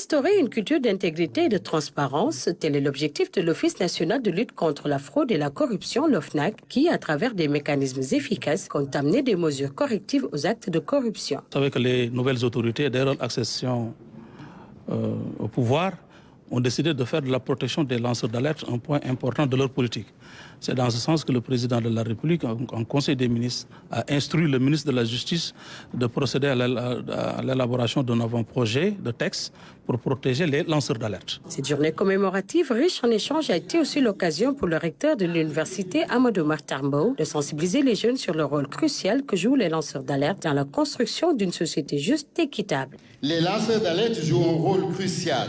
Instaurer une culture d'intégrité et de transparence, tel est l'objectif de l'Office national de lutte contre la fraude et la corruption, l'OFNAC, qui, à travers des mécanismes efficaces, compte amener des mesures correctives aux actes de corruption. Vous savez que les nouvelles autorités, dès leur accession au pouvoir, ont décidé de faire de la protection des lanceurs d'alerte un point important de leur politique. C'est dans ce sens que le président de la République, en Conseil des ministres, a instruit le ministre de la Justice de procéder à l'élaboration d'un avant-projet de texte pour protéger les lanceurs d'alerte. Cette journée commémorative, riche en échanges, a été aussi l'occasion pour le recteur de l'université Amadou Mahtar de sensibiliser les jeunes sur le rôle crucial que jouent les lanceurs d'alerte dans la construction d'une société juste et équitable. Les lanceurs d'alerte jouent un rôle crucial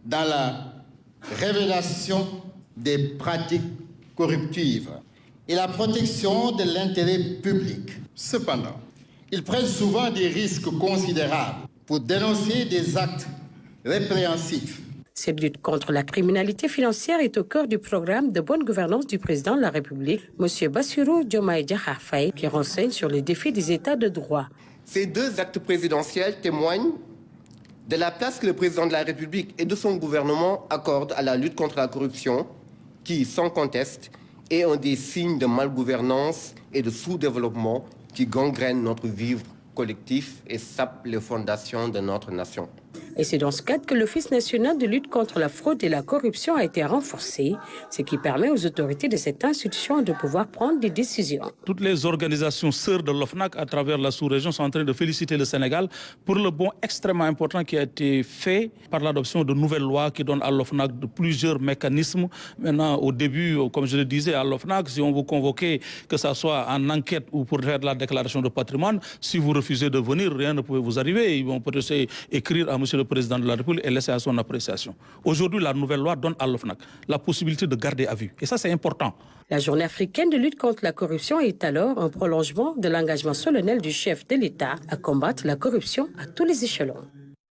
dans la révélation des pratiques corruptives et la protection de l'intérêt public. Cependant, ils prennent souvent des risques considérables pour dénoncer des actes répréhensifs. Cette lutte contre la criminalité financière est au cœur du programme de bonne gouvernance du président de la République, M. Bassirou Diomaye Diakhar Faye, qui renseigne sur les défis des États de droit. Ces deux actes présidentiels témoignent de la place que le président de la République et de son gouvernement accordent à la lutte contre la corruption, qui, sans conteste, est un des signes de malgouvernance et de sous-développement qui gangrène notre vivre collectif et sape les fondations de notre nation. Et c'est dans ce cadre que l'Office national de lutte contre la fraude et la corruption a été renforcé, ce qui permet aux autorités de cette institution de pouvoir prendre des décisions. Toutes les organisations sœurs de l'OFNAC à travers la sous-région sont en train de féliciter le Sénégal pour le bond extrêmement important qui a été fait par l'adoption de nouvelles lois qui donnent à l'OFNAC de plusieurs mécanismes. Maintenant, au début, comme je le disais, à l'OFNAC, si on vous convoquait, que ce soit en enquête ou pour faire de la déclaration de patrimoine, si vous refusez de venir, rien ne pouvait vous arriver. Ils vont peut-être écrire à monsieur le président de la République et laisser à son appréciation. Aujourd'hui, la nouvelle loi donne à l'OFNAC la possibilité de garder à vue. Et ça, c'est important. La journée africaine de lutte contre la corruption est alors un prolongement de l'engagement solennel du chef de l'État à combattre la corruption à tous les échelons.